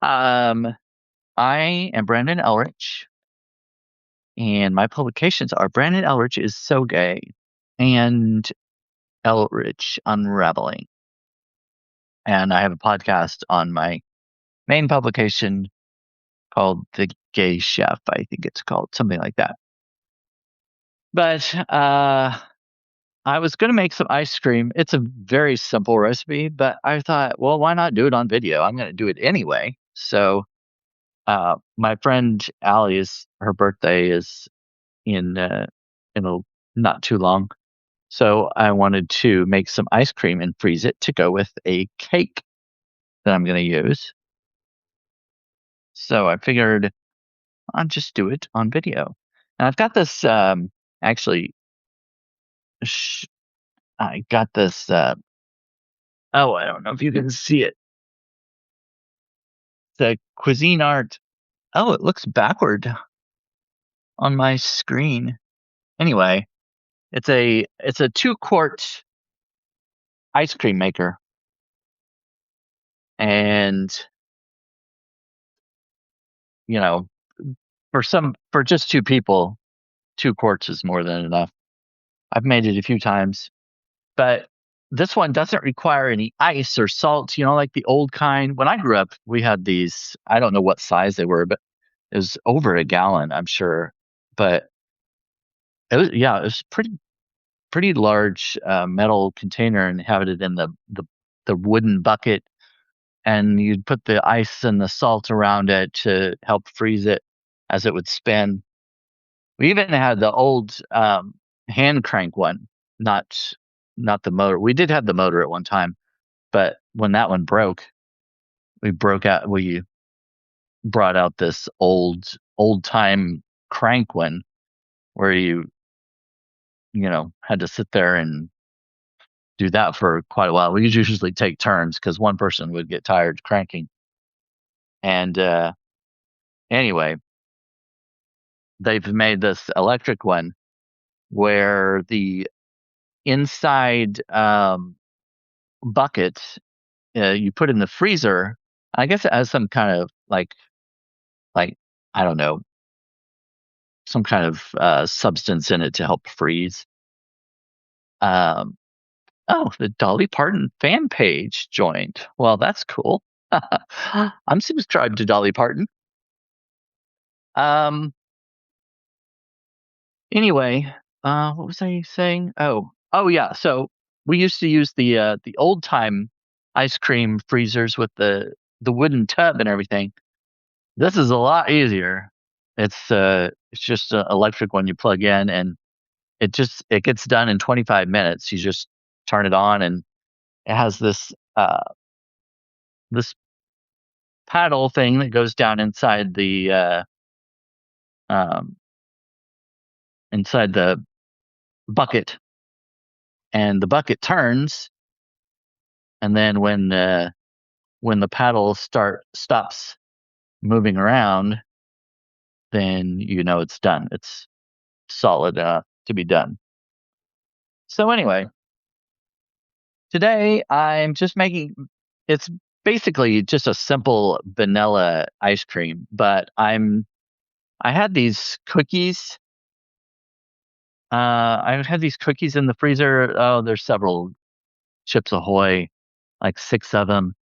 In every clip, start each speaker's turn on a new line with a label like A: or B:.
A: Um, I am Brandon Elrich, and my publications are Brandon Elrich is so gay and Elrich Unraveling. And I have a podcast on my main publication called The Gay Chef, I think it's called, something like that. But I was going to make some ice cream. It's a very simple recipe, but I thought, well, why not do it on video? I'm going to do it anyway. So my friend Allie's, her birthday is in a not too long. So I wanted to make some ice cream and freeze it to go with a cake that I'm going to use. So I figured I'll just do it on video. And I've got this actually sh- I got this oh, I don't know if you can see it. The cuisine art. Oh, it looks backward on my screen. Anyway, it's a 2-quart ice cream maker. And you know, for just 2 people, 2 quarts is more than enough. I've made it a few times, but this one doesn't require any ice or salt, like the old kind. When I grew up, we had these, I don't know what size they were, but it was over a gallon, I'm sure. But it was pretty large metal container and have it in the wooden bucket. And you'd put the ice and the salt around it to help freeze it as it would spin. We even had the old hand crank one, not the motor. We did have the motor at one time, but when that one broke, we brought out this old time crank one where you had to sit there and do that for quite a while. We usually take turns because one person would get tired cranking. And anyway, they've made this electric one where the inside bucket you put in the freezer. I guess it has some kind of like I don't know, some kind of substance in it to help freeze. Um, oh, the Dolly Parton fan page joined. Well, that's cool. I'm subscribed to Dolly Parton. Um, anyway, what was I saying? Oh yeah. So we used to use the old time ice cream freezers with the wooden tub and everything. This is a lot easier. It's just an electric one you plug in and it gets done in 25 minutes. You just turn it on and it has this paddle thing that goes down um inside the bucket, and the bucket turns, and then when the paddle stops moving around, then it's done. It's solid to be done. So anyway, today I'm just making it's basically just a simple vanilla ice cream, but I had these cookies. I had these cookies in the freezer. Oh, there's several Chips Ahoy, like 6 of them.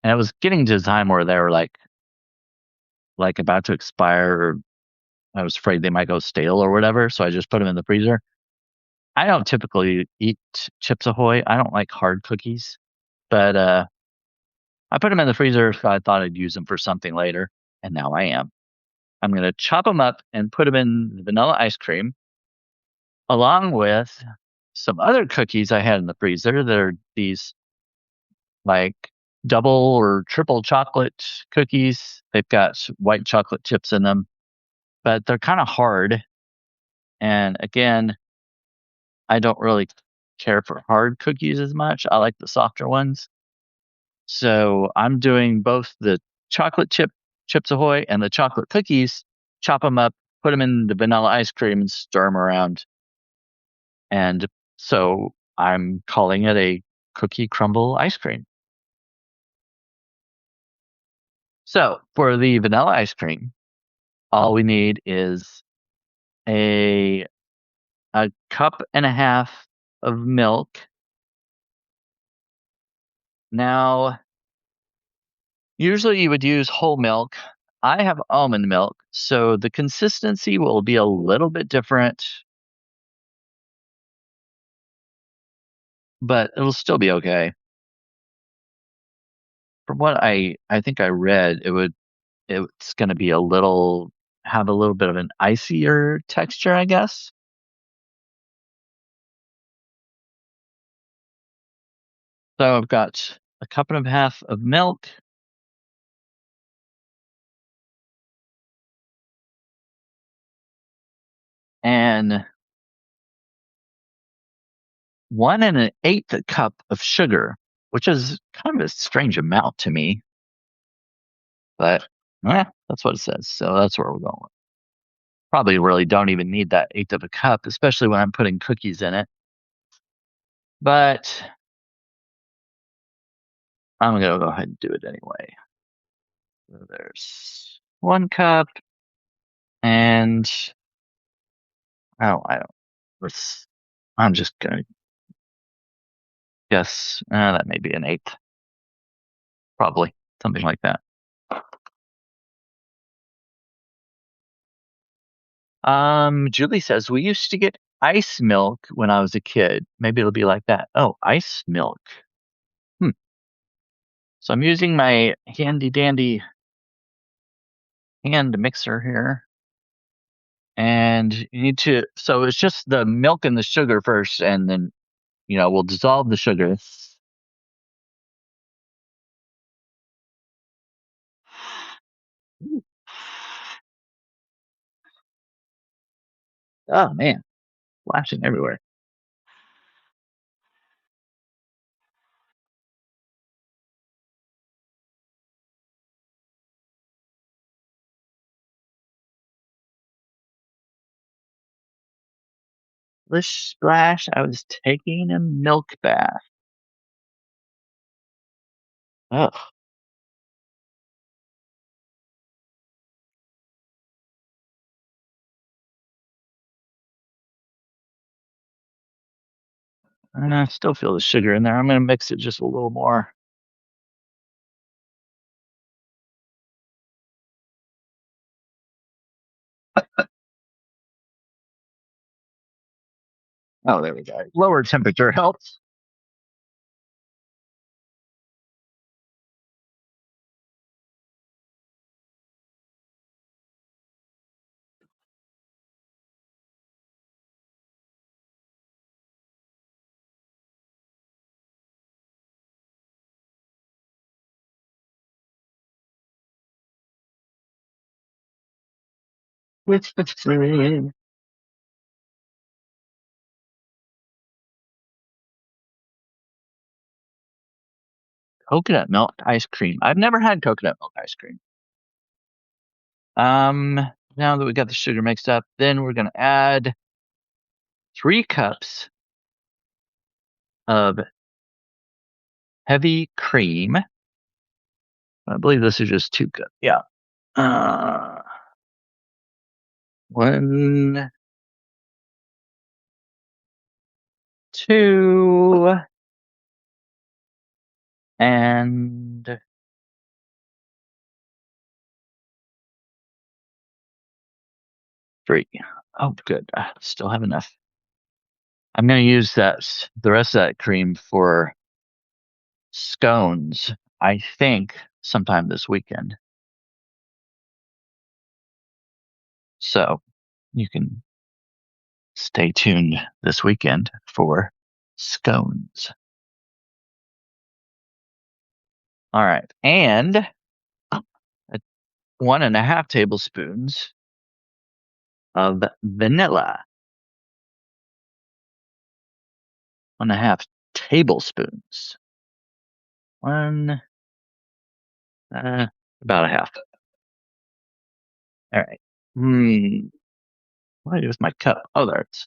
A: And it was getting to a time where they were like about to expire, or I was afraid they might go stale or whatever, so I just put them in the freezer. I don't typically eat Chips Ahoy. I don't like hard cookies, but I put them in the freezer, so I thought I'd use them for something later, and now I am. I'm going to chop them up and put them in the vanilla ice cream, along with some other cookies I had in the freezer. They're these like double or triple chocolate cookies. They've got white chocolate chips in them, but they're kind of hard. And again, I don't really care for hard cookies as much. I like the softer ones. So I'm doing both the chocolate Chips Ahoy and the chocolate cookies, chop them up, put them in the vanilla ice cream and stir them around. And so I'm calling it a cookie crumble ice cream. So for the vanilla ice cream, all we need is a cup and a half of milk. Now, usually you would use whole milk. I have almond milk, so the consistency will be a little bit different, but it'll still be okay. From what I think I read, it's going to be have a little bit of an icier texture, I guess. So I've got a cup and a half of milk and 1 1/8 cup of sugar, which is kind of a strange amount to me, but that's what it says. So that's where we're going with. Probably really don't even need that eighth of a cup, especially when I'm putting cookies in it. But I'm going to go ahead and do it anyway. So there's 1 cup and I don't. I'm just going to guess that may be an eighth, probably something like that. Julie says we used to get ice milk when I was a kid. Maybe it'll be like that. Oh, ice milk. Hmm. So I'm using my handy dandy hand mixer here. And you need to, so it's just the milk and the sugar first, and then, we'll dissolve the sugar. Oh man, flashing everywhere. Splish splash, I was taking a milk bath. Ugh. And I still feel the sugar in there. I'm going to mix it just a little more. Oh, there we go. Lower temperature helps. Which the tree. Coconut milk ice cream. I've never had coconut milk ice cream. Um, Now that we got the sugar mixed up, then we're gonna add 3 cups of heavy cream. I believe this is just 2 cups. Yeah. Uh, 1, 2, and 3. Oh, good. I still have enough. I'm gonna use the rest of that cream for scones. I think sometime this weekend. So you can stay tuned this weekend for scones. All right. And 1 1/2 tablespoons of vanilla. 1 1/2 tablespoons. One, about a half. All right. What do I do with my cup? Oh, there it's.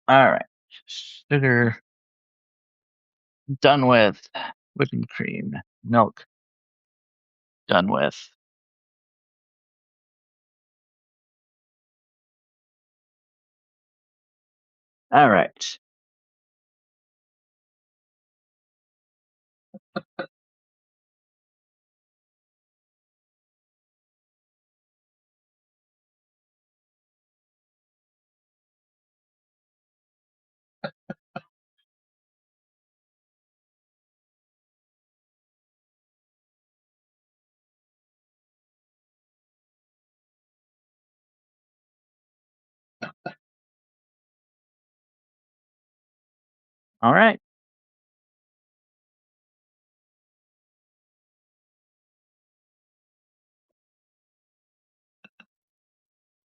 A: All right. Sugar. Done with. Whipping cream. Milk. Done with. All right. All right.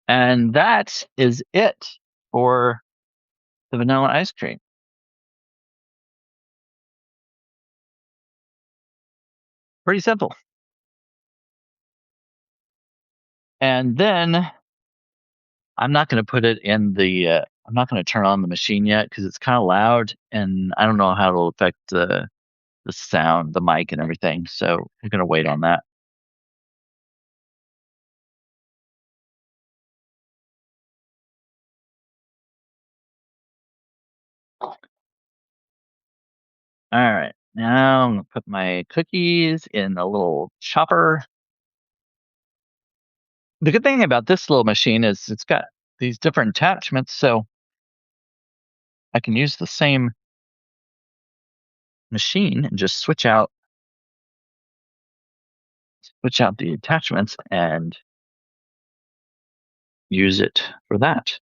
A: And that is it for the vanilla ice cream. Pretty simple. And then I'm not going to put it in the. I'm not going to turn on the machine yet because it's kind of loud, and I don't know how it'll affect the sound, the mic, and everything. So we're going to wait on that. All right. Now I'm going to put my cookies in a little chopper. The good thing about this little machine is it's got these different attachments, so I can use the same machine and just switch out the attachments and use it for that.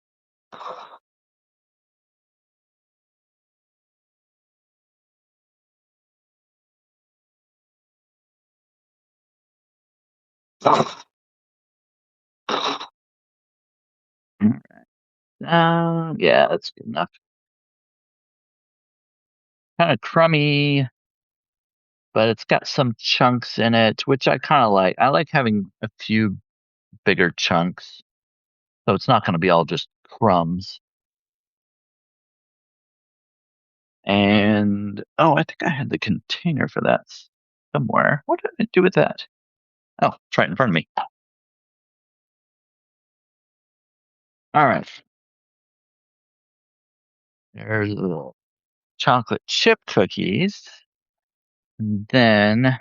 A: Yeah, that's good enough. Kind of crummy, but it's got some chunks in it, which I kind of like. I like having a few bigger chunks, so it's not going to be all just crumbs. And oh, I think I had the container for that somewhere. What did I do with that? Oh, it's right in front of me. All right. There's the little chocolate chip cookies. And then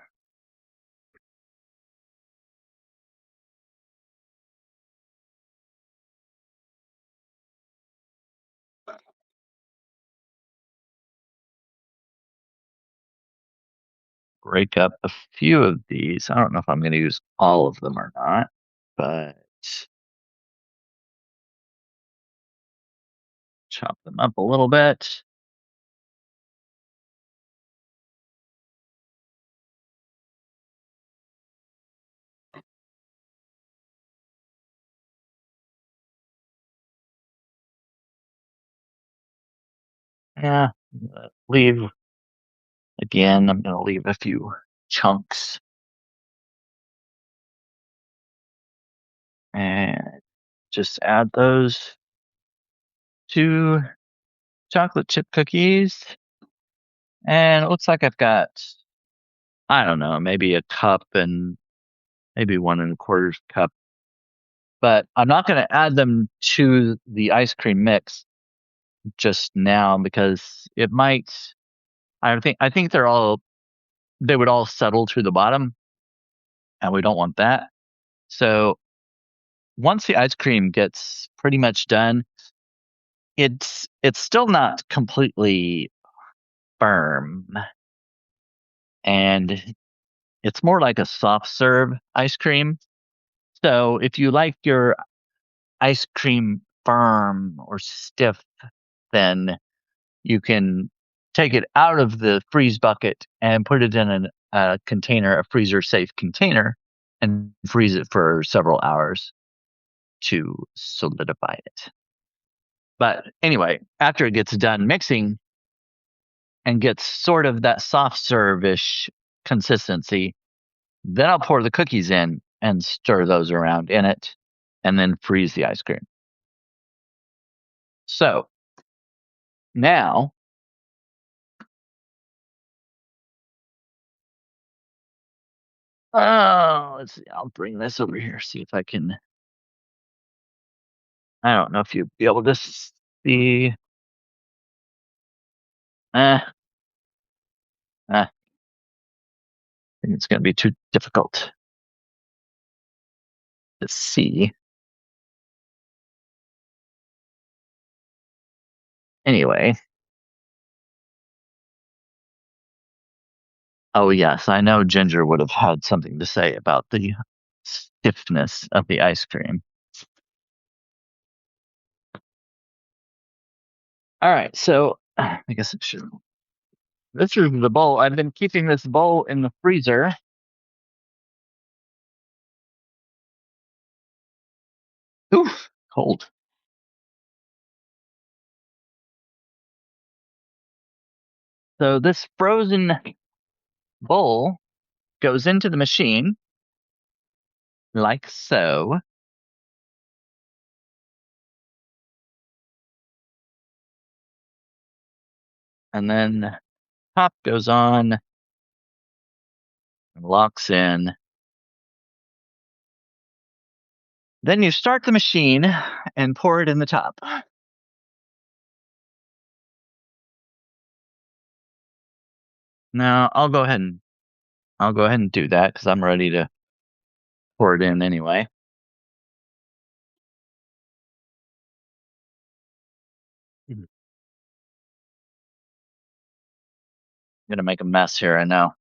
A: break up a few of these. I don't know if I'm going to use all of them or not, but chop them up a little bit. Yeah, leave again. I'm going to leave a few chunks and just add those to chocolate chip cookies. And it looks like I've got, I don't know, maybe a cup and maybe 1 1/4 cup. But I'm not going to add them to the ice cream mix just now because it might. I think they would all settle to the bottom, and we don't want that. So once the ice cream gets pretty much done, it's still not completely firm, and it's more like a soft serve ice cream. So if you like your ice cream firm or stiff, then you can take it out of the freeze bucket and put it in a container, a freezer safe container, and freeze it for several hours to solidify it. But anyway, after it gets done mixing and gets sort of that soft serve ish consistency, then I'll pour the cookies in and stir those around in it and then freeze the ice cream. So now Oh, let's see. I'll bring this over here, see if I can. I don't know if you'll be able to see. Eh, I think it's going to be too difficult to see. Anyway. Oh, yes. I know Ginger would have had something to say about the stiffness of the ice cream. All right. So I guess it should. This is the bowl. I've been keeping this bowl in the freezer. Oof, cold. So this frozen bowl goes into the machine like so. And then top goes on and locks in. Then you start the machine and pour it in the top. Now I'll go ahead and do that because I'm ready to pour it in anyway. I'm gonna make a mess here, I know.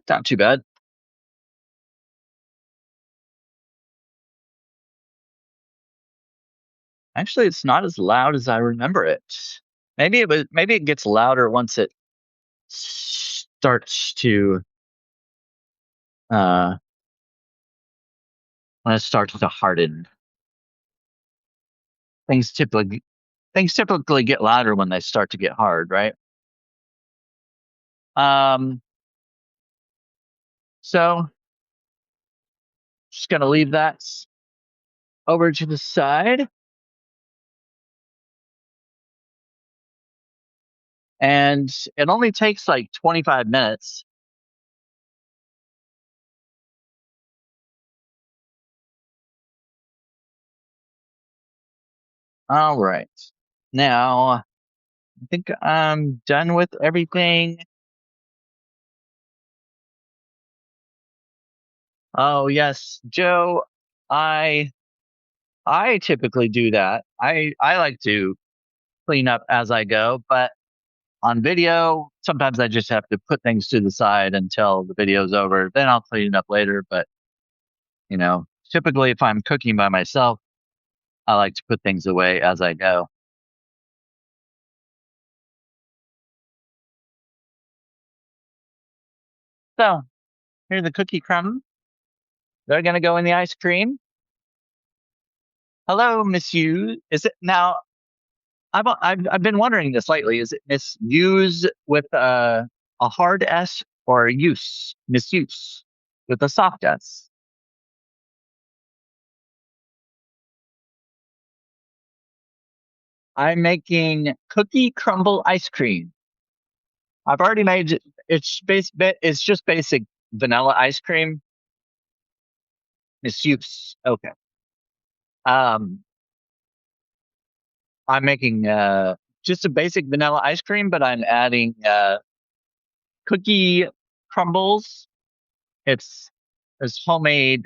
A: Not too bad. Actually, it's not as loud as I remember it. Maybe it gets louder once it starts to uh when it starts to harden. Things typically things typically get louder when they start to get hard, right? Um so just gonna leave that over to the side. And it only takes like 25 minutes. All right. Now, I think I'm done with everything. Oh, yes, Joe, I I typically do that. I like to clean up as I go, but on video, sometimes I just have to put things to the side until the video's over. Then I'll clean it up later, but typically if I'm cooking by myself, I like to put things away as I go. So, here's the cookie crumb. They're going to go in the ice cream. Hello, Monsieur. Is it now? I've been wondering this lately. Is it misuse with a hard S or use misuse with a soft S? I'm making cookie crumble ice cream. I've already made it. It's just basic vanilla ice cream. Misuse. Okay. Um, I'm making just a basic vanilla ice cream, but I'm adding cookie crumbles. It's homemade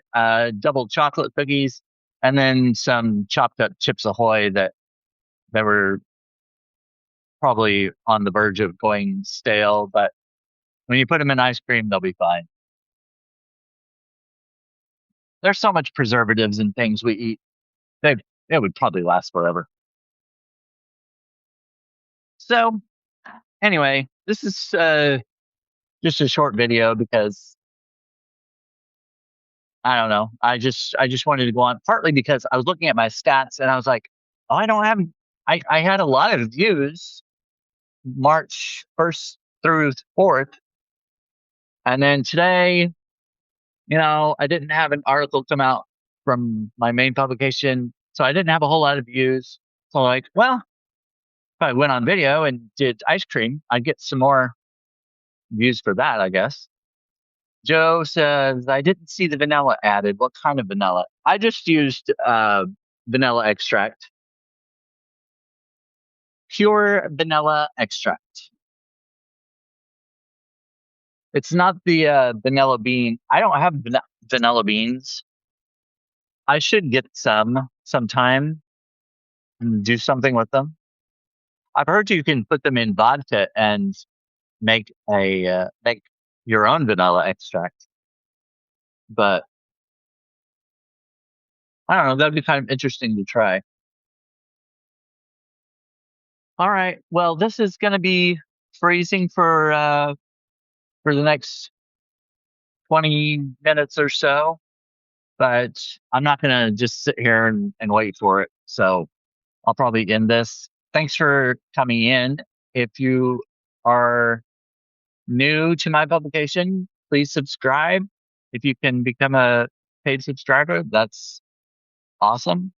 A: double chocolate cookies, and then some chopped up Chips Ahoy that were probably on the verge of going stale. But when you put them in ice cream, they'll be fine. There's so much preservatives and things we eat. They it would probably last forever. So anyway, this is just a short video because I don't know. I just wanted to go on partly because I was looking at my stats and I was like, oh, I don't have. I had a lot of views March 1st through 4th, and then today, I didn't have an article come out from my main publication. So I didn't have a whole lot of views. So like, well, if I went on video and did ice cream, I'd get some more views for that, I guess. Joe says, I didn't see the vanilla added. What kind of vanilla? I just used vanilla extract, pure vanilla extract. It's not the vanilla bean. I don't have vanilla beans. I should get some sometime and do something with them. I've heard you can put them in vodka and make your own vanilla extract, but I don't know. That'd be kind of interesting to try. All right. Well, this is going to be freezing for the next 20 minutes or so, but I'm not going to just sit here and wait for it. So I'll probably end this. Thanks for coming in. If you are new to my publication, please subscribe. If you can become a paid subscriber, that's awesome.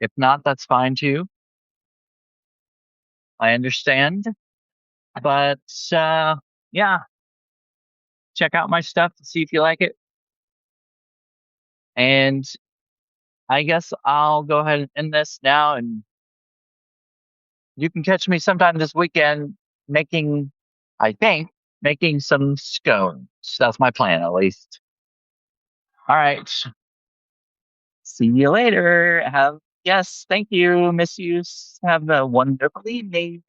A: If not, that's fine too. I understand. But yeah, check out my stuff to see if you like it. And I guess I'll go ahead and end this now. And you can catch me sometime this weekend making, I think, making some scones. That's my plan, at least. All right. See you later. Yes, thank you. Miss you. Have a wonderful evening.